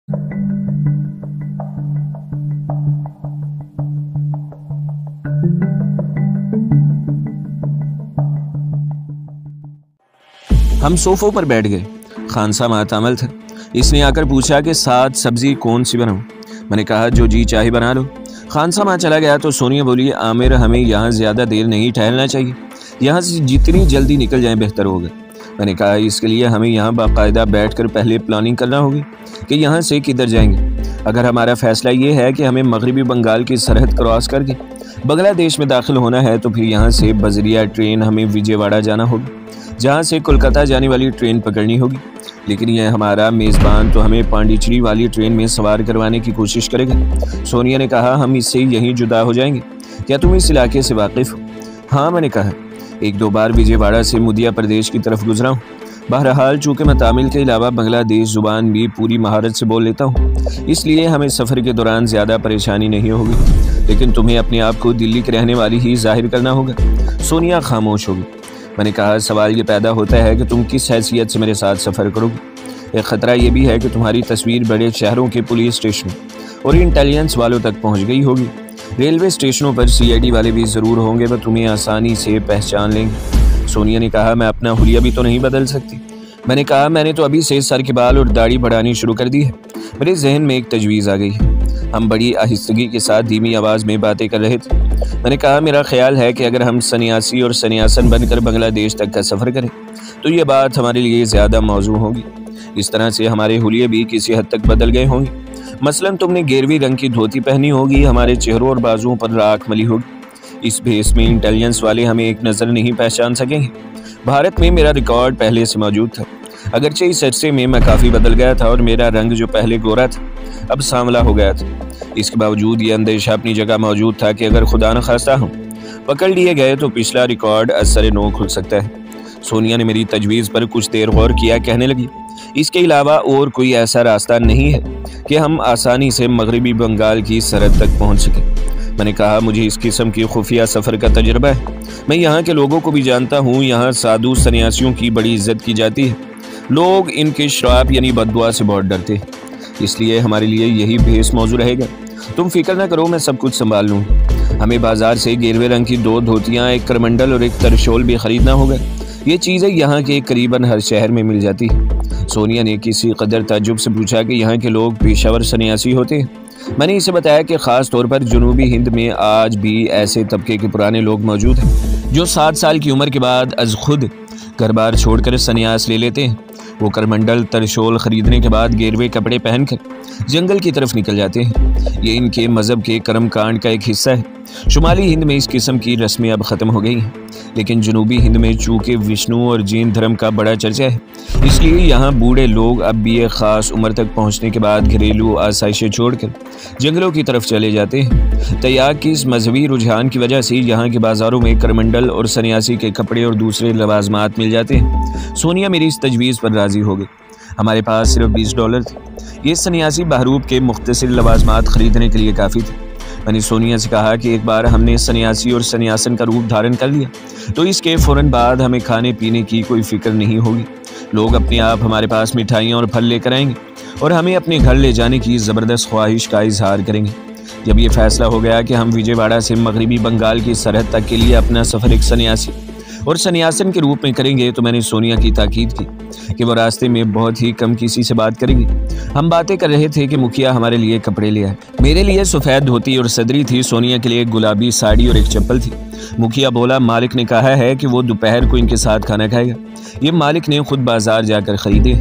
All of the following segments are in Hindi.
हम सोफों पर बैठ गए। खानसा मातामल था। इसने आकर पूछा कि साथ सब्जी कौन सी बनाऊं? मैंने कहा जो जी चाहे बना लो। खानसा माँ चला गया तो सोनिया बोली, आमिर हमें यहाँ ज़्यादा देर नहीं ठहरना चाहिए, यहाँ से जितनी जल्दी निकल जाए बेहतर होगा। मैंने कहा इसके लिए हमें यहाँ बाकायदा बैठकर पहले प्लानिंग करना होगी कि यहाँ से किधर जाएंगे। अगर हमारा फैसला ये है कि हमें मगरबी बंगाल की सरहद क्रॉस करके बांग्लादेश में दाखिल होना है तो फिर यहाँ से बजरिया ट्रेन हमें विजयवाड़ा जाना होगी, जहाँ से कोलकाता जाने वाली ट्रेन पकड़नी होगी। लेकिन यह हमारा मेज़बान तो हमें पांडिचेरी वाली ट्रेन में सवार करवाने की कोशिश करेगा। सोनिया ने कहा, हम इससे यहीं जुदा हो जाएंगे, क्या तुम इस इलाके से वाकिफ़ हो? हाँ, मैंने कहा, एक दो बार विजयवाड़ा से मुदिया प्रदेश की तरफ गुजरा हूँ। बहरहाल चूँकि मैं तामिल के अलावा बांग्लादेश ज़ुबान भी पूरी महारत से बोल लेता हूँ, इसलिए हमें सफ़र के दौरान ज़्यादा परेशानी नहीं होगी। लेकिन तुम्हें अपने आप को दिल्ली के रहने वाली ही जाहिर करना होगा। सोनिया खामोश होगी। मैंने कहा, सवाल ये पैदा होता है कि तुम किस हैसियत से मेरे साथ सफ़र करोगे। एक ख़तरा ये भी है कि तुम्हारी तस्वीर बड़े शहरों के पुलिस स्टेशनों और इंटेलिजेंस वालों तक पहुँच गई होगी। रेलवे स्टेशनों पर CID वाले भी ज़रूर होंगे, वह तुम्हें आसानी से पहचान लेंगे। सोनिया ने कहा, मैं अपना हुलिया भी तो नहीं बदल सकती। मैंने कहा, मैंने तो अभी से सर के बाल और दाढ़ी बढ़ानी शुरू कर दी है। मेरे जहन में एक तजवीज़ आ गई है। हम बड़ी आहिस्तगी के साथ धीमी आवाज़ में बातें कर रहे थे। मैंने कहा, मेरा ख्याल है कि अगर हम सन्यासी और सन्यासन बनकर बांग्लादेश तक का सफ़र करें तो ये बात हमारे लिए ज़्यादा मौजू होगी। इस तरह से हमारे हुलिये भी किसी हद तक बदल गए होंगे। मसलन तुमने गेरवी रंग की धोती पहनी होगी, हमारे चेहरों और बाजुओं पर राख मली होगी। इस भेस में इंटेलिजेंस वाले हमें एक नज़र नहीं पहचान सकेंगे। भारत में मेरा रिकॉर्ड पहले से मौजूद था, अगरचे इस अरसे में मैं काफ़ी बदल गया था और मेरा रंग जो पहले गोरा था अब सांवला हो गया था। इसके बावजूद ये अंदेशा अपनी जगह मौजूद था कि अगर खुदा न खास्ता हम पकड़ लिए गए तो पिछला रिकॉर्ड असर नो खुल सकता है। सोनिया ने मेरी तजवीज़ पर कुछ देर गौर किया, कहने लगी, इसके अलावा और कोई ऐसा रास्ता नहीं है कि हम आसानी से मगरबी बंगाल की सरहद तक पहुंच सकें। मैंने कहा, मुझे इस किस्म की खुफिया सफ़र का तजुर्बा है। मैं यहाँ के लोगों को भी जानता हूँ। यहाँ साधु सन्यासियों की बड़ी इज्जत की जाती है। लोग इनके श्राप यानी बददुआ से बहुत डरते हैं, इसलिए हमारे लिए यही भेस मौजू रहेगा। तुम फिक्र ना करो, मैं सब कुछ संभाल लूँगी। हमें बाजार से गेरवे रंग की 2 धोतियाँ, एक करमंडल और एक तरशोल भी ख़रीदना होगा। ये चीज़ें यहाँ के करीबन हर शहर में मिल जाती है। सोनिया ने किसी कदर ताज्जुब से पूछा कि यहाँ के लोग पेशावर सन्यासी होते हैं। मैंने इसे बताया कि ख़ास तौर पर जनूबी हिंद में आज भी ऐसे तबके के पुराने लोग मौजूद हैं जो 7 साल की उम्र के बाद अज खुद घर बार छोड़कर सन्यास ले लेते हैं। वो करमंडल तरशोल ख़रीदने के बाद गेरवे कपड़े पहनकर जंगल की तरफ निकल जाते हैं। ये इनके मज़हब के कर्म कांड का एक हिस्सा है। शुमाली हिंद में इस किस्म की रस्में अब ख़त्म हो गई हैं, लेकिन जनूबी हिंद में चूँकि विष्णु और जैन धर्म का बड़ा चर्चा है, इसलिए यहाँ बूढ़े लोग अब भी एक ख़ास उम्र तक पहुँचने के बाद घरेलू आसाइशें छोड़कर जंगलों की तरफ चले जाते हैं। तयाग की इस मजहबी रुझान की वजह से यहाँ के बाज़ारों में करमंडल और सन्यासी के कपड़े और दूसरे लवाजमात मिल जाते हैं। सोनिया मेरी इस तजवीज़ पर राज़ी हो गई। हमारे पास सिर्फ $20 थे। ये सन्यासी बहरूप के मुख्तसर लवाजमात ख़रीदने के लिए काफ़ी थे। मैंने सोनिया से कहा कि एक बार हमने सन्यासी और सन्यासन का रूप धारण कर लिया तो इसके फ़ौरन बाद हमें खाने पीने की कोई फ़िक्र नहीं होगी। लोग अपने आप हमारे पास मिठाइयाँ और फल लेकर आएंगे और हमें अपने घर ले जाने की ज़बरदस्त ख्वाहिश का इजहार करेंगे। जब ये फ़ैसला हो गया कि हम विजयवाड़ा से मगरबी बंगाल की सरहद तक के लिए अपना सफ़र एक सन्यासी और सन्यासन के रूप में करेंगे तो मैंने सोनिया की ताकीद की कि वो रास्ते में बहुत ही कम किसी से बात करेंगी। हम बातें कर रहे थे कि मुखिया हमारे लिए कपड़े ले आए। मेरे लिए सफ़ेद धोती और सदरी थी, सोनिया के लिए गुलाबी साड़ी और एक चप्पल थी। मुखिया बोला, मालिक ने कहा है कि वो दोपहर को इनके साथ खाना खाएगा। ये मालिक ने खुद बाजार जाकर ख़रीदे।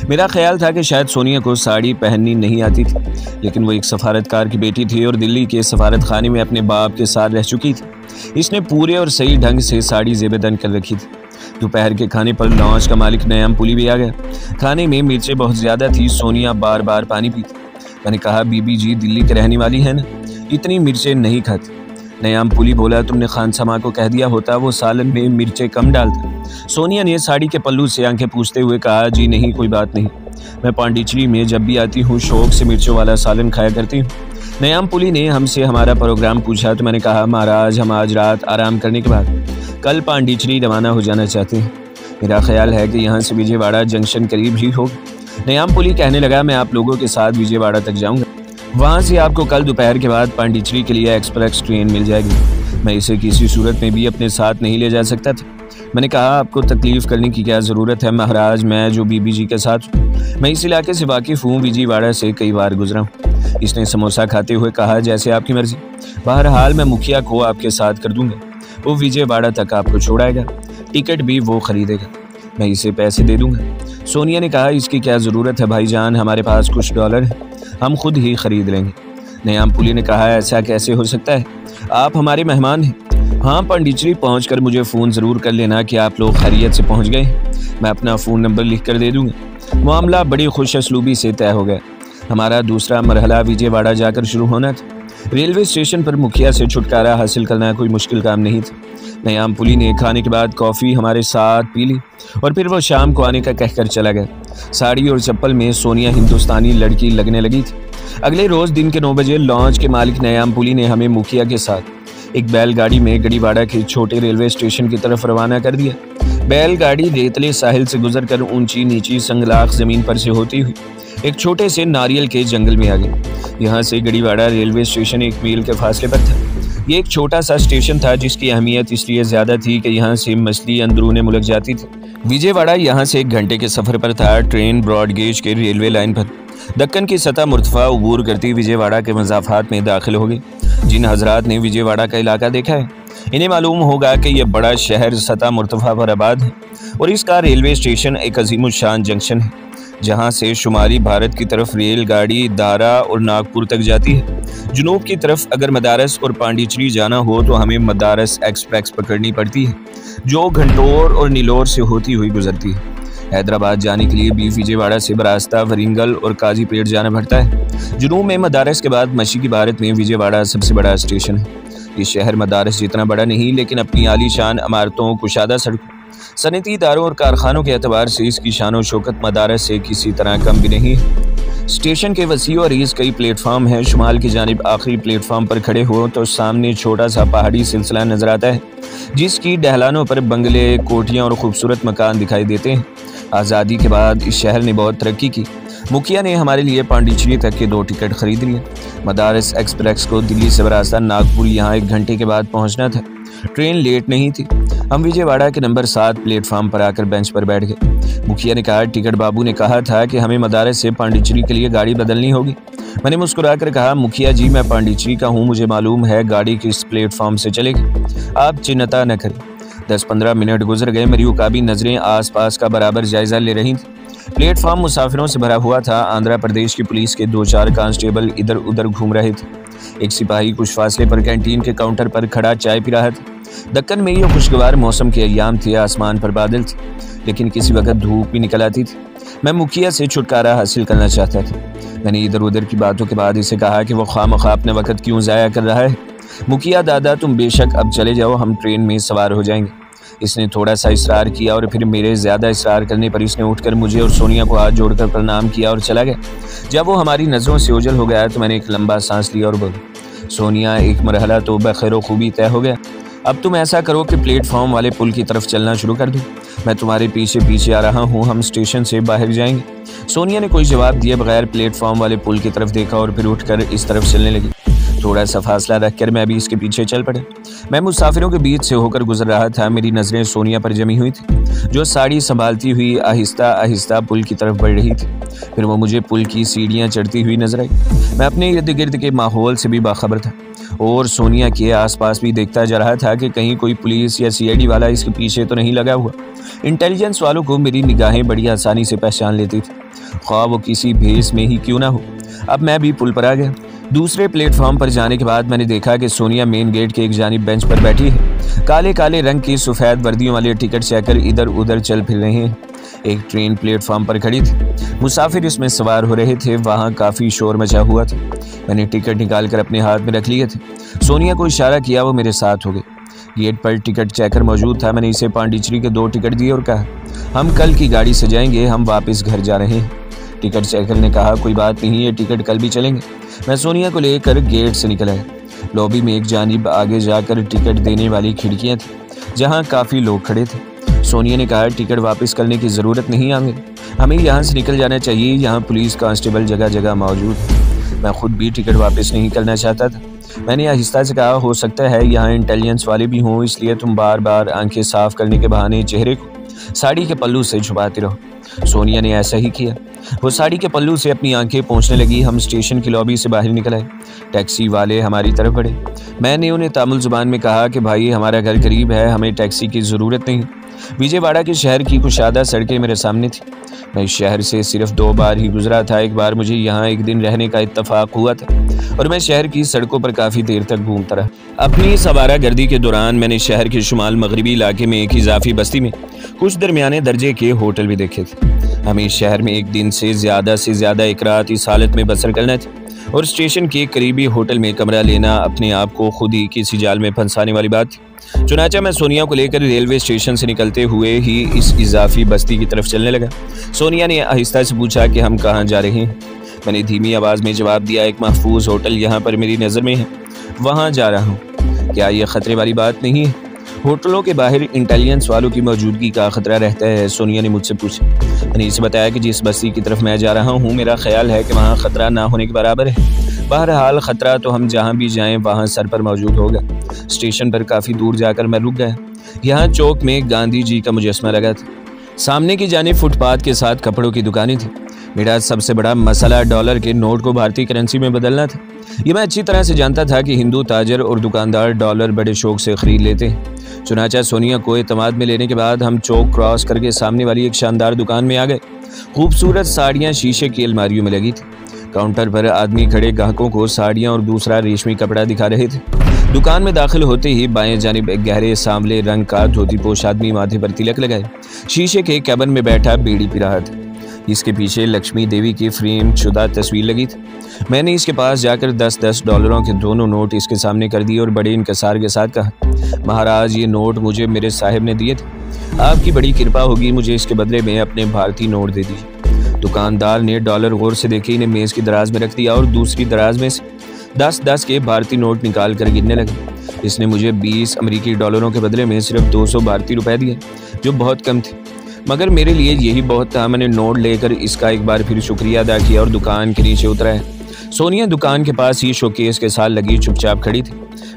मेरा ख्याल था कि शायद सोनिया को साड़ी पहननी नहीं आती थी, लेकिन वो एक सफारतकार की बेटी थी और दिल्ली के सफारत खाने में अपने बाप के साथ रह चुकी थी। इसने पूरे और सही ढंग से साड़ी ज़ेबेदन कर रखी थी। दोपहर के खाने पर लॉन्च का मालिक नयाम पुली भी आ गया। खाने में मिर्चें बहुत ज़्यादा थी। सोनिया बार बार पानी पीती। मैंने कहा, बीबी जी दिल्ली की रहने वाली है ना, इतनी मिर्चें नहीं खाती। नयाम पुली बोला, तुमने खानसामा को कह दिया होता वो सालन में मिर्चें कम डालता। सोनिया ने साड़ी के पल्लू से आंखें पूछते हुए कहा, जी नहीं, कोई बात नहीं, मैं पांडिचेरी में जब भी आती हूँ शौक से मिर्चों वाला सालन खाया करती हूँ। नयाम पुली ने हमसे हमारा प्रोग्राम पूछा तो मैंने कहा, महाराज हम आज रात आराम करने के बाद कल पांडिचेरी रवाना हो जाना चाहते हैं। मेरा ख्याल है कि यहाँ से विजयवाड़ा जंक्शन करीब ही होगा। नयाम पुली कहने लगा, मैं आप लोगों के साथ विजयवाड़ा तक जाऊंगा, वहां से आपको कल दोपहर के बाद पांडिचेरी के लिए एक्सप्रेस ट्रेन मिल जाएगी। मैं इसे किसी सूरत में भी अपने साथ नहीं ले जा सकता था। मैंने कहा, आपको तकलीफ करने की क्या ज़रूरत है महाराज, मैं जो बीबी जी के साथ हूँ, मैं इस इलाके से वाकिफ़ हूँ, विजयवाड़ा से कई बार गुजरा हूँ। इसने समोसा खाते हुए कहा, जैसे आपकी मर्जी, बहरहाल मैं मुखिया को आपके साथ कर दूंगा, वो विजयवाड़ा तक आपको छोड़ाएगा, टिकट भी वो खरीदेगा, मैं इसे पैसे दे दूंगा। सोनिया ने कहा, इसकी क्या ज़रूरत है भाईजान, हमारे पास कुछ डॉलर है, हम खुद ही खरीद लेंगे। नयाम पुली ने कहा, ऐसा कैसे हो सकता है, आप हमारे मेहमान हैं। हाँ, पांडिचेरी पहुंचकर मुझे फ़ोन ज़रूर कर लेना कि आप लोग खैरियत से पहुंच गए, मैं अपना फ़ोन नंबर लिख कर दे दूंगा। मामला बड़ी खुश असलूबी से तय हो गया। हमारा दूसरा मरहला विजयवाड़ा जाकर शुरू होना था। रेलवे स्टेशन पर मुखिया से छुटकारा हासिल करना कोई मुश्किल काम नहीं था। नयाम पुली ने खाने के बाद कॉफ़ी हमारे साथ पी ली और फिर वो शाम को आने का कहकर चला गया। साड़ी और चप्पल में सोनिया हिंदुस्तानी लड़की लगने लगी थी। अगले रोज़ दिन के 9 बजे लॉन्च के मालिक नयाम पुली ने हमें मुखिया के साथ एक बैलगाड़ी में गढ़ीवाड़ा के छोटे रेलवे स्टेशन की तरफ रवाना कर दिया। बैलगाड़ी रेतले साहिल से गुजरकर ऊंची नीची संगलाख ज़मीन पर से होती हुई एक छोटे से नारियल के जंगल में आ गई। यहाँ से गढ़ीवाड़ा रेलवे स्टेशन 1 मील के फासले पर था। ये एक छोटा सा स्टेशन था जिसकी अहमियत इसलिए ज़्यादा थी कि यहाँ से मछली अंदरूने मुल्क जाती थी। विजयवाड़ा यहाँ से 1 घंटे के सफ़र पर था। ट्रेन ब्रॉड गेज के रेलवे लाइन पर दक्कन की सतह मुर्तफा उबूर करती विजयवाड़ा के मज़ाफ़ात में दाखिल हो गई। जिन हजरात ने विजयवाड़ा का इलाका देखा है, इन्हें मालूम होगा कि यह बड़ा शहर सतह मुर्तफा पर आबाद है और इसका रेलवे स्टेशन एक अजीमुशान जंक्शन है, जहां से शुमाली भारत की तरफ रेलगाड़ी दारा और नागपुर तक जाती है। जुनूब की तरफ अगर मदारस और पांडिचेरी जाना हो तो हमें मदारस एक्सप्रेस पकड़नी पड़ती है, जो घंटोर और नीलोर से होती हुई गुजरती है। हैदराबाद जाने के लिए भी विजयवाड़ा से बरास्ता वरिंगल और काजीपेट जाना पड़ता है। जुनूब में मदारस के बाद मशीकी भारत में विजयवाड़ा सबसे बड़ा स्टेशन है। ये शहर मदारस जितना बड़ा नहीं, लेकिन अपनी आलीशान इमारतों, कुशादा सड़कों, सनती इदारों और कारखानों के एतबार से इसकी शान और शौकत मदारस से किसी तरह कम भी नहीं है। स्टेशन के वसी और अरीज़ कई प्लेटफार्म हैं। शुमाल की जानिब आखिरी प्लेटफार्म पर खड़े हो तो सामने छोटा सा पहाड़ी सिलसिला नजर आता है, जिसकी ढलानों पर बंगले, कोठियाँ और खूबसूरत मकान दिखाई देते हैं। आज़ादी के बाद इस शहर ने बहुत तरक्की की। मुखिया ने हमारे लिए पांडिचेरी तक के 2 टिकट खरीद लिए। मदारस एक्सप्रेस को दिल्ली से बरास्ता नागपुर यहाँ 1 घंटे के बाद पहुँचना था। ट्रेन लेट नहीं थी। हम विजयवाड़ा के नंबर 7 प्लेटफार्म पर आकर बेंच पर बैठ गए। मुखिया ने कहा, टिकट बाबू ने कहा था कि हमें मदारस से पांडिचेरी के लिए गाड़ी बदलनी होगी। मैंने मुस्कुराकर कहा, मुखिया जी, मैं पांडिचेरी का हूँ, मुझे मालूम है गाड़ी किस प्लेटफार्म से चलेगी, आप चिंता न करें। 10-15 मिनट गुजर गए। मेरी उकाबी नजरें आसपास का बराबर जायजा ले रही थी। प्लेटफार्म मुसाफिरों से भरा हुआ था। आंध्र प्रदेश की पुलिस के 2-4 कांस्टेबल इधर उधर घूम रहे थे। एक सिपाही कुछ फासले पर कैंटीन के काउंटर पर खड़ा चाय पी रहा था। दक्कन में ये खुशगवार मौसम के अय्याम थे। आसमान पर बादल थे, लेकिन किसी वक्त धूप भी निकल आती थी। मैं मुखिया से छुटकारा हासिल करना चाहता था। मैंने इधर उधर की बातों के बाद इसे कहा कि वो खामखा अपने वक्त क्यों ज़ाया कर रहा है। मुखिया दादा, तुम बेशक अब चले जाओ, हम ट्रेन में सवार हो जाएंगे। इसने थोड़ा सा इसरार किया और फिर मेरे ज़्यादा इसरार करने पर इसने उठकर मुझे और सोनिया को हाथ जोड़कर प्रणाम किया और चला गया। जब वो हमारी नज़रों से ओझल हो गया तो मैंने एक लंबा सांस लिया और बोला, सोनिया, एक मरहला तो बखैर खूबी तय हो गया। अब तुम ऐसा करो कि प्लेटफॉर्म वाले पुल की तरफ चलना शुरू कर दो। मैं तुम्हारे पीछे पीछे आ रहा हूँ, हम स्टेशन से बाहर जाएंगे। सोनिया ने कोई जवाब दिए बगैर प्लेटफॉर्म वाले पुल की तरफ देखा और फिर उठकर इस तरफ चलने लगी। थोड़ा सा फासला रखकर मैं भी इसके पीछे चल पड़ा। मैं मुसाफिरों के बीच से होकर गुजर रहा था। मेरी नज़रें सोनिया पर जमी हुई थी, जो साड़ी संभालती हुई आहिस्ता आहिस्ता पुल की तरफ बढ़ रही थी। फिर वो मुझे पुल की सीढ़ियाँ चढ़ती हुई नजर आई। मैं अपने इर्द गिर्द के माहौल से भी बाखबर था और सोनिया के आसपास भी देखता जा रहा था कि कहीं कोई पुलिस या CID वाला इसके पीछे तो नहीं लगा हुआ। इंटेलिजेंस वालों को मेरी निगाहें बड़ी आसानी से पहचान लेती थी, ख्वाह वो किसी भेस में ही क्यों ना हो। अब मैं भी पुल पर आ गया। दूसरे प्लेटफॉर्म पर जाने के बाद मैंने देखा कि सोनिया मेन गेट के एक जानिब बेंच पर बैठी है। काले काले रंग की सफ़ेद वर्दियों वाले टिकट चेकर इधर उधर चल फिर रहे हैं। एक ट्रेन प्लेटफॉर्म पर खड़ी थी, मुसाफिर इसमें सवार हो रहे थे। वहाँ काफ़ी शोर मचा हुआ था। मैंने टिकट निकाल कर अपने हाथ में रख लिए थे। सोनिया को इशारा किया, वो मेरे साथ हो गई। गेट पर टिकट चेकर मौजूद था। मैंने इसे पांडिचेरी के 2 टिकट दिए और कहा, हम कल की गाड़ी से जाएंगे, हम वापस घर जा रहे हैं। टिकट चेकर ने कहा, कोई बात नहीं, ये टिकट कल भी चलेंगे। मैं सोनिया को लेकर गेट से निकल आया। लॉबी में एक जानिब आगे जाकर टिकट देने वाली खिड़कियाँ थी, जहाँ काफ़ी लोग खड़े थे। सोनिया ने कहा, टिकट वापस करने की ज़रूरत नहीं आगे, हमें यहाँ से निकल जाना चाहिए, यहाँ पुलिस कांस्टेबल जगह जगह मौजूद है। मैं खुद भी टिकट वापस नहीं करना चाहता था। मैंने आहिस्ता से कहा, हो सकता है यहाँ इंटेलिजेंस वाले भी हों, इसलिए तुम बार बार आंखें साफ करने के बहाने चेहरे को साड़ी के पल्लू से छुपाते रहो। सोनिया ने ऐसा ही किया। वो साड़ी के पल्लू से अपनी आंखें पोंछने लगी। हम स्टेशन की लॉबी से बाहर निकल आए। टैक्सी वाले हमारी तरफ बढ़े। मैंने उन्हें तामिल जुबान में कहा कि भाई, हमारा घर करीब है, हमें टैक्सी की ज़रूरत नहीं। विजयवाड़ा के शहर की कुशादा सड़कें मेरे सामने थी। मैं इस शहर से सिर्फ 2 बार ही गुजरा था। एक बार मुझे यहाँ एक दिन रहने का इत्तेफाक हुआ था और मैं शहर की सड़कों पर काफ़ी देर तक घूमता रहा। अपनी इस आवारागर्दी के दौरान मैंने शहर के शुमाल मगरबी इलाके में एक इजाफी बस्ती में कुछ दरमियाने दर्जे के होटल भी देखे थे। हमें इस शहर में एक दिन से ज़्यादा एक रात इस हालत में बसर करना थी और स्टेशन के करीबी होटल में कमरा लेना अपने आप को खुद ही किसी जाल में फंसाने वाली बात थी। चुनाचा मैं सोनिया को लेकर रेलवे स्टेशन से निकलते हुए ही इस इजाफी बस्ती की तरफ चलने लगा। सोनिया ने आहिस्ता से पूछा कि हम कहाँ जा रहे हैं। मैंने धीमी आवाज़ में जवाब दिया, एक महफूज होटल यहाँ पर मेरी नज़र में है, वहाँ जा रहा हूँ। क्या ये ख़तरे वाली बात नहीं है? होटलों के बाहर इंटेलिजेंस वालों की मौजूदगी का खतरा रहता है, सोनिया ने मुझसे पूछा। मैंने इसे बताया कि जिस बस्ती की तरफ मैं जा रहा हूँ, मेरा ख्याल है कि वहाँ खतरा ना होने के बराबर है। बहरहाल खतरा तो हम जहाँ भी जाएं वहाँ सर पर मौजूद होगा। स्टेशन पर काफ़ी दूर जाकर मैं रुक गया। यहाँ चौक में गांधी जी का मुजस्समा लगा था। सामने की जानिब फुटपाथ के साथ कपड़ों की दुकानें थी। मेरा सबसे बड़ा मसला डॉलर के नोट को भारतीय करेंसी में बदलना था। ये मैं अच्छी तरह से जानता था कि हिंदू ताजर और दुकानदार डॉलर बड़े शौक से खरीद लेते हैं। चुनाचा सोनिया को एतमाद में लेने के बाद हम चौक क्रॉस करके सामने वाली एक शानदार दुकान में आ गए। खूबसूरत साड़ियाँ शीशे की अलमारियों में लगी थी। काउंटर पर आदमी खड़े ग्राहकों को साड़ियाँ और दूसरा रेशमी कपड़ा दिखा रहे थे। दुकान में दाखिल होते ही बाएं जानिब एक गहरे सांवले रंग का धोती पोश आदमी माथे पर तिलक लगाए शीशे के कैबिन में बैठा बीड़ी पी रहा था। इसके पीछे लक्ष्मी देवी की फ्रेम शुदा तस्वीर लगी थी। मैंने इसके पास जाकर 10-10 डॉलरों के दोनों नोट इसके सामने कर दिए और बड़े इंकसार के साथ कहा, महाराज, ये नोट मुझे मेरे साहिब ने दिए थे। आपकी बड़ी कृपा होगी, मुझे इसके बदले में अपने भारतीय नोट दे दीजिए। दुकानदार ने डॉलर गौर से देखे, इन्हें मेज़ की दराज में रख दिया और दूसरी दराज में से 10-10 के भारतीय नोट निकाल कर गिनने लगे। इसने मुझे 20 अमेरिकी डॉलरों के बदले में सिर्फ 200 भारतीय रुपए दिए, जो बहुत कम थे, मगर मेरे लिए यही बहुत था। मैंने नोट लेकर इसका एक बार फिर शुक्रिया अदा किया और दुकान के नीचे उतरा है। सोनिया दुकान के पास ही शोकेस के साथ लगी चुपचाप खड़ी थी।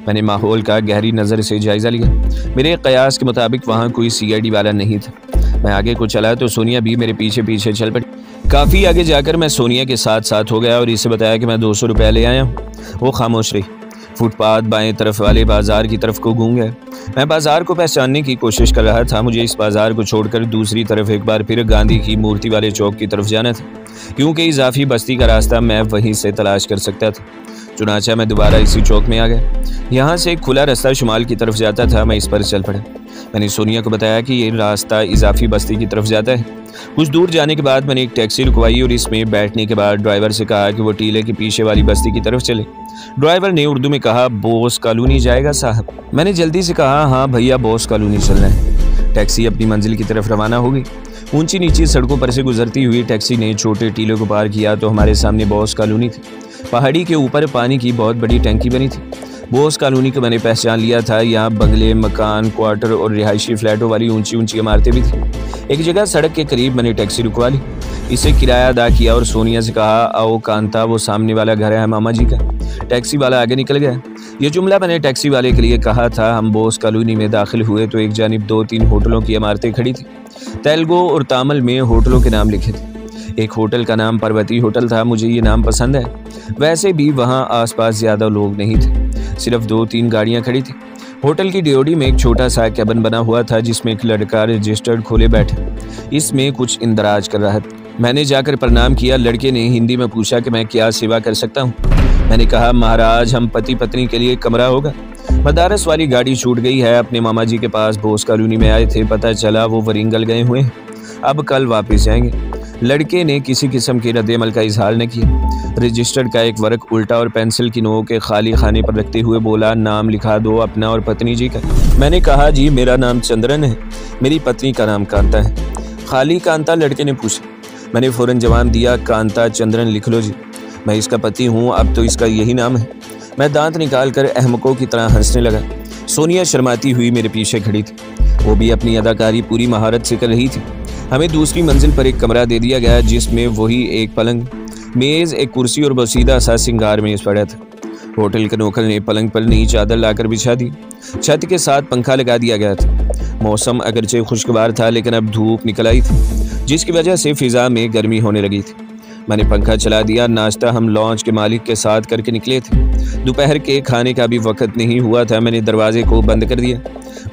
मैंने माहौल का गहरी नज़र से जायज़ा लिया। मेरे कयास के मुताबिक वहाँ कोई CID वाला नहीं था। मैं आगे को चला तो सोनिया भी मेरे पीछे पीछे चल पड़ी। काफ़ी आगे जाकर मैं सोनिया के साथ साथ हो गया और इसे बताया कि मैं 200 रुपये ले आया हूँ। वो खामोश रही। फुटपाथ बाएं तरफ वाले बाजार की तरफ को घूम गया। मैं बाजार को पहचानने की कोशिश कर रहा था। मुझे इस बाजार को छोड़कर दूसरी तरफ एक बार फिर गांधी की मूर्ति वाले चौक की तरफ जाना था, क्योंकि इजाफी बस्ती का रास्ता मैं वहीं से तलाश कर सकता था। चुनाचा मैं दोबारा इसी चौक में आ गया। यहाँ से एक खुला रास्ता शुमाल की तरफ जाता था। मैं इस पर चल पड़ा। मैंने सोनिया को बताया कि ये रास्ता इजाफी बस्ती की तरफ जाता है। कुछ दूर जाने के बाद मैंने एक टैक्सी रुकवाई और इसमें बैठने के बाद ड्राइवर से कहा कि वो टीले के पीछे वाली बस्ती की तरफ चले। ड्राइवर ने उर्दू में कहा, बोस कॉलोनी जाएगा साहब? मैंने जल्दी से कहा, हाँ भैया, बोस कॉलोनी चलना है। टैक्सी अपनी मंजिल की तरफ रवाना हो गई। ऊंची नीची सड़कों पर से गुजरती हुई टैक्सी ने छोटे टीले को पार किया तो हमारे सामने बोस कॉलोनी थी। पहाड़ी के ऊपर पानी की बहुत बड़ी टंकी बनी थी। बोस कॉलोनी को मैंने पहचान लिया था। यहाँ बंगले, मकान, क्वार्टर और रिहायशी फ्लैटों वाली ऊंची ऊंची इमारतें भी थी। एक जगह सड़क के करीब मैंने टैक्सी रुकवा ली। इसे किराया अदा किया और सोनिया से कहा, आओ कांता, वो सामने वाला घर है मामा जी का। टैक्सी वाला आगे निकल गया। ये जुमला मैंने टैक्सी वाले के लिए कहा था। हम बोस कॉलोनी में दाखिल हुए तो एक जानिब 2-3 होटलों की इमारतें खड़ी थी। तेलुगु और तमिल में होटलों के नाम लिखे थे। एक होटल का नाम पर्वती होटल था। मुझे ये नाम पसंद है। वैसे भी वहाँ आसपास ज़्यादा लोग नहीं थे, सिर्फ 2-3 गाड़ियाँ खड़ी थी। होटल की ड्योढ़ी में एक छोटा सा कैबिन बना हुआ था जिसमें एक लड़का रजिस्टर्ड खोले बैठा इसमें कुछ इंदराज कर रहा था। मैंने जाकर प्रणाम किया। लड़के ने हिंदी में पूछा कि मैं क्या सेवा कर सकता हूँ। मैंने कहा, महाराज, हम पति पत्नी के लिए कमरा होगा। मदारस वाली गाड़ी छूट गई है। अपने मामा जी के पास बोस कॉलोनी में आए थे, पता चला वो वरिंगल गए हुए हैं, अब कल वापस जाएंगे। लड़के ने किसी किस्म के रद्द-ए-अमल का इजहार न किया। रजिस्टर्ड का एक वर्क उल्टा और पेंसिल की नोक के खाली खाने पर रखते हुए बोला, नाम लिखा दो अपना और पत्नी जी का। मैंने कहा, जी मेरा नाम चंद्रन है, मेरी पत्नी का नाम कांता है। खाली कांता? लड़के ने पूछा। मैंने फ़ौरन जवाब दिया, कांता चंद्रन लिख लो जी, मैं इसका पति हूँ, अब तो इसका यही नाम है। मैं दांत निकाल कर अहमकों की तरह हंसने लगा। सोनिया शर्माती हुई मेरे पीछे खड़ी थी। वो भी अपनी अदाकारी पूरी महारत से कर रही थी। हमें दूसरी मंजिल पर एक कमरा दे दिया गया जिसमें वही एक पलंग, मेज़, एक कुर्सी और बसीदा सा सिंगार मेज़ पड़ा था। होटल के नौकर ने पलंग पर नई चादर लाकर बिछा दी। छत के साथ पंखा लगा दिया गया था। मौसम अगरचे खुशगवार था लेकिन अब धूप निकल आई थी जिसकी वजह से फिजा में गर्मी होने लगी थी। मैंने पंखा चला दिया। नाश्ता हम लॉन्च के मालिक के साथ करके निकले थे। दोपहर के खाने का भी वक्त नहीं हुआ था। मैंने दरवाजे को बंद कर दिया,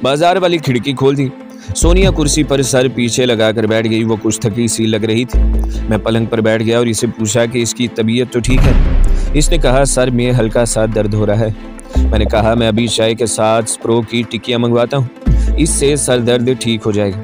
बाजार वाली खिड़की खोल दी। सोनिया कुर्सी पर सर पीछे लगाकर बैठ गई। वो कुछ थकी सी लग रही थी। मैं पलंग पर बैठ गया और इसे पूछा कि इसकी तबीयत तो ठीक है। इसने कहा, सर में हल्का सा दर्द हो रहा है। मैंने कहा, मैं अभी चाय के साथ स्प्रो की टिक्कियाँ मंगवाता हूँ, इससे सर दर्द ठीक हो जाएगा।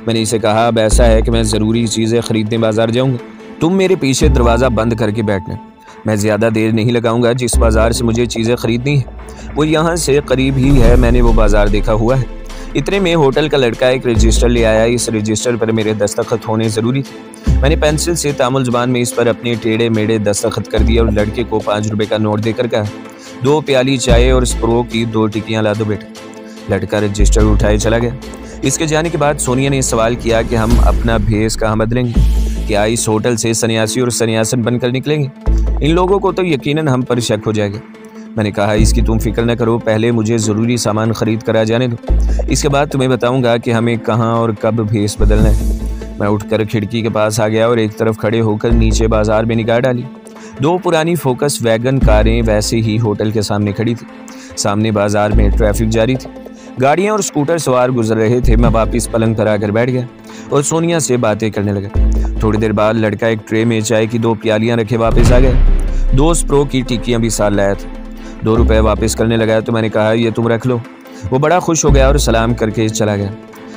मैंने इसे कहा, अब ऐसा है कि मैं ज़रूरी चीज़ें ख़रीदने बाज़ार जाऊँगा, तुम मेरे पीछे दरवाज़ा बंद करके बैठना। मैं ज़्यादा देर नहीं लगाऊंगा। जिस बाज़ार से मुझे चीज़ें ख़रीदनी है वो यहाँ से करीब ही है। मैंने वो बाज़ार देखा हुआ है। इतने में होटल का लड़का एक रजिस्टर ले आया। इस रजिस्टर पर मेरे दस्तखत होने ज़रूरी थे। मैंने पेंसिल से तामुल ज़ुबान में इस पर अपने टेढ़े मेढ़े दस्तखत कर दिए और लड़के को 5 रुपये का नोट देकर कहा, 2 प्याली चाय और स्प्रो की 2 टिक्कियाँ ला दो बेटा। लड़का रजिस्टर उठाए चला गया। इसके जाने के बाद सोनिया ने सवाल किया कि हम अपना भेस कहाँ बदलेंगे? क्या इस होटल से सन्यासी और सन्यासन बनकर निकलेंगे? इन लोगों को तो यकीनन हम पर शक हो जाएगा। मैंने कहा, इसकी तुम फिक्र न करो, पहले मुझे ज़रूरी सामान ख़रीद कर आ जाने दो, इसके बाद तुम्हें बताऊंगा कि हमें कहाँ और कब भेस बदलना है। मैं उठकर खिड़की के पास आ गया और एक तरफ खड़े होकर नीचे बाज़ार में निगाह डाली। 2 पुरानी फोकस वैगन कारें वैसे ही होटल के सामने खड़ी थी। सामने बाज़ार में ट्रैफिक जारी थी। गाड़ियाँ और स्कूटर सवार गुजर रहे थे। मैं वापस पलंग पर आकर बैठ गया और सोनिया से बातें करने लगा। थोड़ी देर बाद लड़का एक ट्रे में चाय की 2 प्यालियाँ रखे वापस आ गया। 2 स्प्रो की टिक्कियाँ भी साथ लाया था। 2 रुपये वापस करने लगा तो मैंने कहा, ये तुम रख लो। वो बड़ा खुश हो गया और सलाम करके चला गया।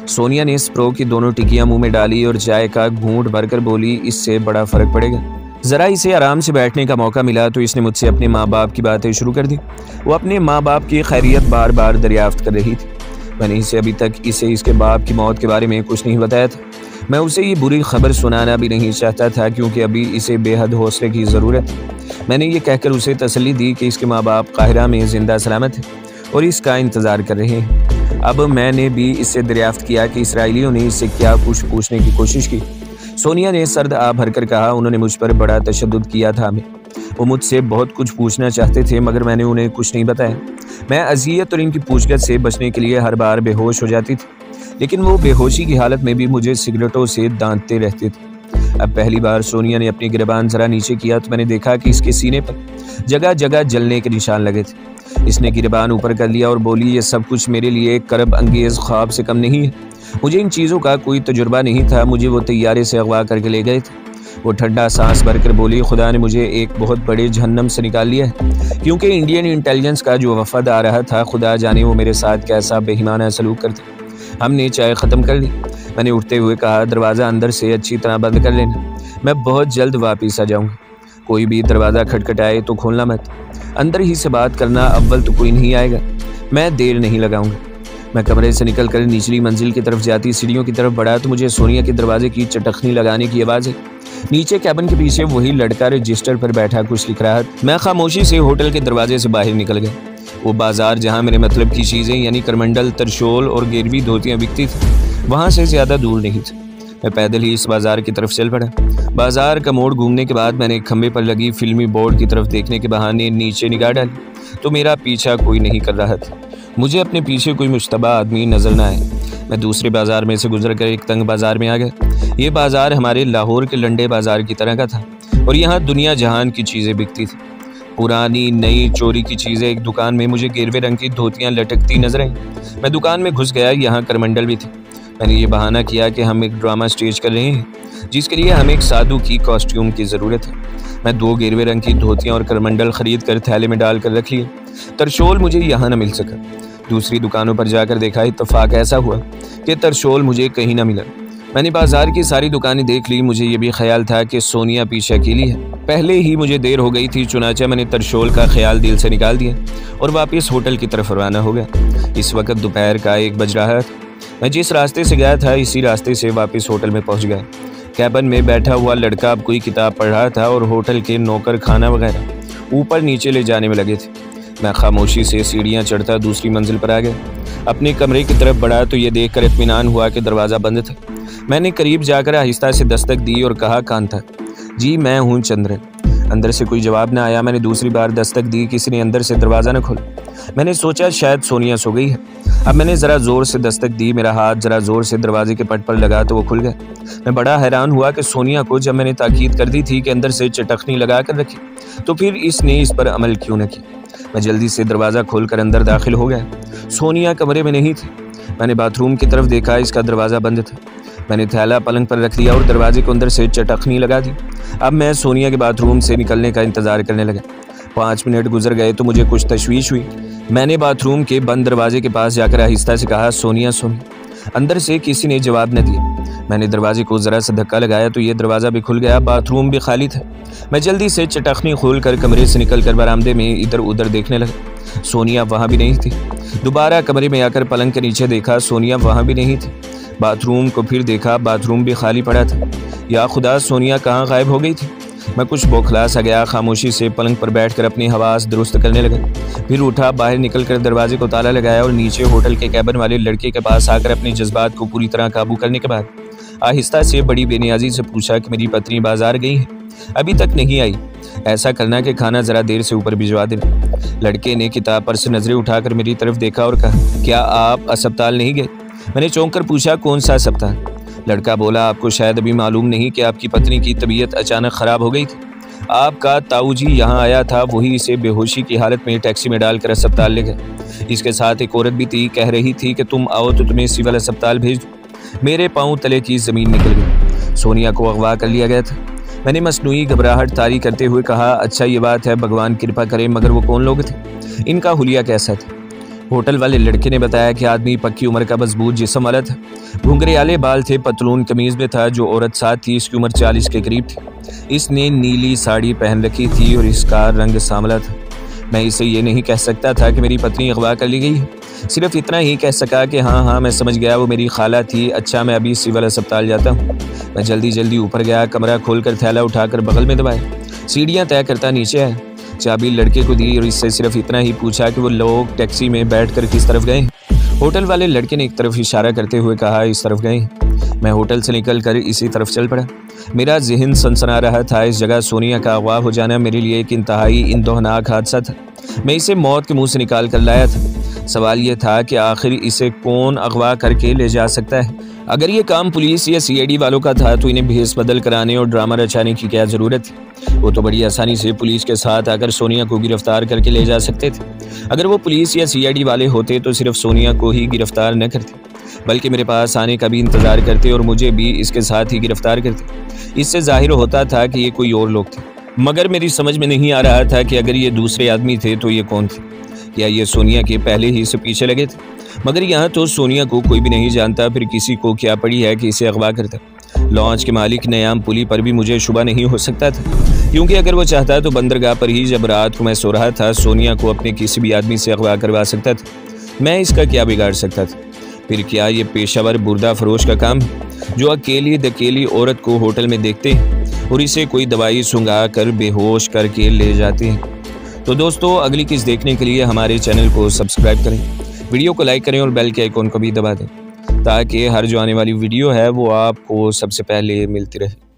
सोनिया ने स्प्रो की दोनों टिक्कियाँ मुंह में डाली और चाय का घूंट भरकर बोली, इससे बड़ा फ़र्क पड़ेगा। ज़रा इसे आराम से बैठने का मौका मिला तो इसने मुझसे अपने माँ बाप की बातें शुरू कर दी। वो अपने माँ बाप की खैरियत बार बार दरियाफ्त कर रही थी। मैंने इसे अभी तक इसके बाप की मौत के बारे में कुछ नहीं बताया था। मैं उसे ये बुरी खबर सुनाना भी नहीं चाहता था क्योंकि अभी इसे बेहद हौसले की ज़रूरत है। मैंने ये कहकर उसे तसल्ली दी कि इसके माँ बाप काहिरा में ज़िंदा सलामत हैं और इसका इंतज़ार कर रहे हैं। अब मैंने भी इससे दरियाफ्त किया कि इसराइलियों ने इससे क्या कुछ पूछने की कोशिश की। सोनिया ने सर्द आ भरकर कहा, उन्होंने मुझ पर बड़ा तशद्दुद किया था। वो मुझसे बहुत कुछ पूछना चाहते थे मगर मैंने उन्हें कुछ नहीं बताया। मैं अज़ियत और इनकी पूछगछ से बचने के लिए हर बार बेहोश हो जाती थी, लेकिन वो बेहोशी की हालत में भी मुझे सिगरेटों से दांतते रहते थे। अब पहली बार सोनिया ने अपनी गिरबान ज़रा नीचे किया तो मैंने देखा कि इसके सीने पर जगह जगह जलने के निशान लगे थे। इसने गिरबान ऊपर कर लिया और बोली, ये सब कुछ मेरे लिए एक करब अंगेज़ ख्वाब से कम नहीं है। मुझे इन चीज़ों का कोई तजुर्बा नहीं था। मुझे वो तैयारे से अगवा करके ले गए थे। वो ठंडा सांस भरकर बोली, खुदा ने मुझे एक बहुत बड़े जहन्नम से निकाल लिया है क्योंकि इंडियन इंटेलिजेंस का जो वफद आ रहा था, खुदा जाने वो मेरे साथ कैसा बेईमाना सलूक करते। हमने चाय ख़त्म कर ली। मैंने उठते हुए कहा, दरवाज़ा अंदर से अच्छी तरह बंद कर लेना, मैं बहुत जल्द वापस आ जाऊँगा। कोई भी दरवाज़ा खटखटाए तो खोलना मत। अंदर ही से बात करना, अव्वल तो कोई नहीं आएगा। मैं देर नहीं लगाऊंगा। मैं कमरे से निकलकर निचली मंजिल की तरफ जाती सीढ़ियों की तरफ बढ़ा तो मुझे सोनिया के दरवाजे की चटखनी लगाने की आवाज़ है। नीचे कैबिन के पीछे वही लड़का रजिस्टर पर बैठा कुछ लिख रहा था। मैं खामोशी से होटल के दरवाजे से बाहर निकल गया। वो बाजार जहाँ मेरे मतलब की चीज़ें यानी करमंडल, तरशोल और गिरवी धोतियाँ बिकती थी, वहाँ से ज़्यादा दूर नहीं था। मैं पैदल ही इस बाज़ार की तरफ चल पड़ा। बाज़ार का मोड़ घूमने के बाद मैंने एक खंबे पर लगी फिल्मी बोर्ड की तरफ देखने के बहाने नीचे निगाह डाली तो मेरा पीछा कोई नहीं कर रहा था। मुझे अपने पीछे कोई मुश्तबा आदमी नजर न आए। मैं दूसरे बाज़ार में से गुजर कर एक तंग बाज़ार में आ गया। ये बाज़ार हमारे लाहौर के लंडे बाज़ार की तरह का था और यहाँ दुनिया जहान की चीज़ें बिकती थी। पुरानी नई चोरी की चीज़ें। एक दुकान में मुझे गेरवे रंग की धोतियाँ लटकती नजर आई। मैं दुकान में घुस गया। यहाँ करमंडल भी थे। मैंने ये बहाना किया कि हम एक ड्रामा स्टेज कर रहे हैं जिसके लिए हमें एक साधु की कॉस्ट्यूम की ज़रूरत है। मैं 2 गेरवे रंग की धोतियाँ और करमंडल ख़रीद कर थैले में डाल कर रख लिए। तरशोल मुझे यहाँ न मिल सका। दूसरी दुकानों पर जाकर देखा। इत्तफाक ऐसा हुआ कि तरशोल मुझे कहीं ना मिला। मैंने बाजार की सारी दुकानें देख ली। मुझे ये भी ख्याल था कि सोनिया पीछे अकेली है। पहले ही मुझे देर हो गई थी, चुनाचा मैंने तरशोल का ख्याल दिल से निकाल दिया और वापस होटल की तरफ रवाना हो गया। इस वक्त दोपहर का 1 बज रहा था। मैं जिस रास्ते से गया था इसी रास्ते से वापस होटल में पहुंच गया। कैबिन में बैठा हुआ लड़का अब कोई किताब पढ़ रहा था और होटल के नौकर खाना वगैरह ऊपर नीचे ले जाने में लगे थे। मैं खामोशी से सीढ़ियाँ चढ़ता दूसरी मंजिल पर आ गया। अपने कमरे की तरफ बढ़ा तो ये देखकर इत्मीनान हुआ कि दरवाज़ा बंद था। मैंने करीब जाकर आहिस्ता से दस्तक दी और कहा, कांता। जी मैं हूँ चंद्रन। अंदर से कोई जवाब न आया। मैंने दूसरी बार दस्तक दी, किसी ने अंदर से दरवाज़ा न खोला। मैंने सोचा शायद सोनिया सो गई है। अब मैंने ज़रा ज़ोर से दस्तक दी। मेरा हाथ ज़रा ज़ोर से दरवाजे के पट पर लगा तो वो खुल गया। मैं बड़ा हैरान हुआ कि सोनिया को जब मैंने ताकीद कर दी थी कि अंदर से चटखनी लगा कर रखी, तो फिर इसने इस पर अमल क्यों न की। मैं जल्दी से दरवाज़ा खोलकर अंदर दाखिल हो गया। सोनिया कमरे में नहीं थी। मैंने बाथरूम की तरफ देखा, इसका दरवाज़ा बंद था। मैंने थैला पलंग पर रख दिया और दरवाजे को अंदर से चटखनी लगा दी। अब मैं सोनिया के बाथरूम से निकलने का इंतज़ार करने लगा। 5 मिनट गुजर गए तो मुझे कुछ तशवीश हुई। मैंने बाथरूम के बंद दरवाजे के पास जाकर आहिस्ता से कहा, सोनिया सोनिया। अंदर से किसी ने जवाब न दिया। मैंने दरवाजे को ज़रा सा धक्का लगाया तो ये दरवाज़ा भी खुल गया। बाथरूम भी खाली था। मैं जल्दी से चटखनी खोल कर कमरे से निकल कर बरामदे में इधर उधर देखने लगा। सोनिया वहाँ भी नहीं थी। दोबारा कमरे में आकर पलंग के नीचे देखा, सोनिया वहाँ भी नहीं थी। बाथरूम को फिर देखा, बाथरूम भी खाली पड़ा था। या खुदा, सोनिया कहाँ गायब हो गई थी। मैं कुछ बौखला सा गया। खामोशी से पलंग पर बैठकर अपनी हवास दुरुस्त करने लगा। फिर उठा, बाहर निकलकर दरवाजे को ताला लगाया और नीचे होटल के कैबिन वाले लड़के के पास आकर अपने जज्बात को पूरी तरह काबू करने के बाद आहिस्ता से बड़ी बेनियाजी से पूछा कि मेरी पत्नी बाजार गई है? अभी तक नहीं आई। ऐसा करना कि खाना ज़रा देर से ऊपर भिजवा देना। लड़के ने किताब पर से नज़रें उठाकर मेरी तरफ देखा और कहा, क्या आप अस्पताल नहीं गए? मैंने चौंक कर पूछा, कौन सा अस्पताल? लड़का बोला, आपको शायद अभी मालूम नहीं कि आपकी पत्नी की तबीयत अचानक ख़राब हो गई थी। आपका ताऊ जी यहाँ आया था, वही इसे बेहोशी की हालत में टैक्सी में डालकर अस्पताल ले गए। इसके साथ एक औरत भी थी, कह रही थी कि तुम आओ तो तुम्हें सिविल अस्पताल भेज दो। मेरे पाँव तले की ज़मीन निकल गई। सोनिया को अगवा कर लिया गया था। मैंने मसनूई घबराहट तारी करते हुए कहा, अच्छा ये बात है, भगवान कृपा करे, मगर वो कौन लोग थे? इनका हुलिया कैसा था? होटल वाले लड़के ने बताया कि आदमी पक्की उम्र का मजबूत जिस्म वाला था। घुंघरेवाले बाल थे, पतलून कमीज में था। जो औरत साथ थी इसकी उम्र 40 के करीब थी। इसने नीली साड़ी पहन रखी थी और इसका रंग सांवला था। मैं इसे ये नहीं कह सकता था कि मेरी पत्नी अगवा कर ली गई है। सिर्फ इतना ही कह सका कि हाँ मैं समझ गया, वो मेरी खाला थी। अच्छा, मैं अभी सिविल अस्पताल जाता हूँ। मैं जल्दी ऊपर गया। कमरा खोलकर थैला उठाकर बगल में दबाया। सीढ़ियाँ तय करता नीचे आया। चाबी लड़के को दी और इससे सिर्फ इतना ही पूछा कि वो लोग टैक्सी में बैठकर किस तरफ गए। होटल वाले लड़के ने एक तरफ इशारा करते हुए कहा, इस तरफ गए। मैं होटल से निकलकर इसी तरफ चल पड़ा। मेरा जहन सनसना रहा था। इस जगह सोनिया का अगवा हो जाना मेरे लिए एक इंतहाई इंदोहनाक हादसा था। मैं इसे मौत के मुंह से निकाल कर लाया था। सवाल यह था कि आखिर इसे कौन अगवा करके ले जा सकता है। अगर ये काम पुलिस या CID वालों का था तो इन्हें भेस बदल कराने और ड्रामा रचाने की क्या ज़रूरत थी? वो तो बड़ी आसानी से पुलिस के साथ आकर सोनिया को गिरफ्तार करके ले जा सकते थे। अगर वो पुलिस या CID वाले होते तो सिर्फ सोनिया को ही गिरफ्तार न करते, बल्कि मेरे पास आने का भी इंतज़ार करते और मुझे भी इसके साथ ही गिरफ्तार करते। इससे जाहिर होता था कि ये कोई और लोग थे। मगर मेरी समझ में नहीं आ रहा था कि अगर ये दूसरे आदमी थे तो ये कौन थे? क्या ये सोनिया के पहले ही से पीछे लगे थे? मगर यहाँ तो सोनिया को कोई भी नहीं जानता, फिर किसी को क्या पड़ी है कि इसे अगवा करता। लॉन्च के मालिक नयाम पुली पर भी मुझे शुबा नहीं हो सकता था, क्योंकि अगर वो चाहता तो बंदरगाह पर ही जब रात को मैं सो रहा था सोनिया को अपने किसी भी आदमी से अगवा करवा सकता था। मैं इसका क्या बिगाड़ सकता था? फिर क्या ये पेशावर बुर्दा फरोश का काम है, जो अकेली दकेली औरत को होटल में देखते हैं और इसे कोई दवाई सुंघा कर बेहोश करके ले जाते हैं? तो दोस्तों, अगली किस देखने के लिए हमारे चैनल को सब्सक्राइब करें, वीडियो को लाइक करें और बेल के आइकॉन को भी दबा दें, ताकि हर जो आने वाली वीडियो है वो आपको सबसे पहले मिलती रहे।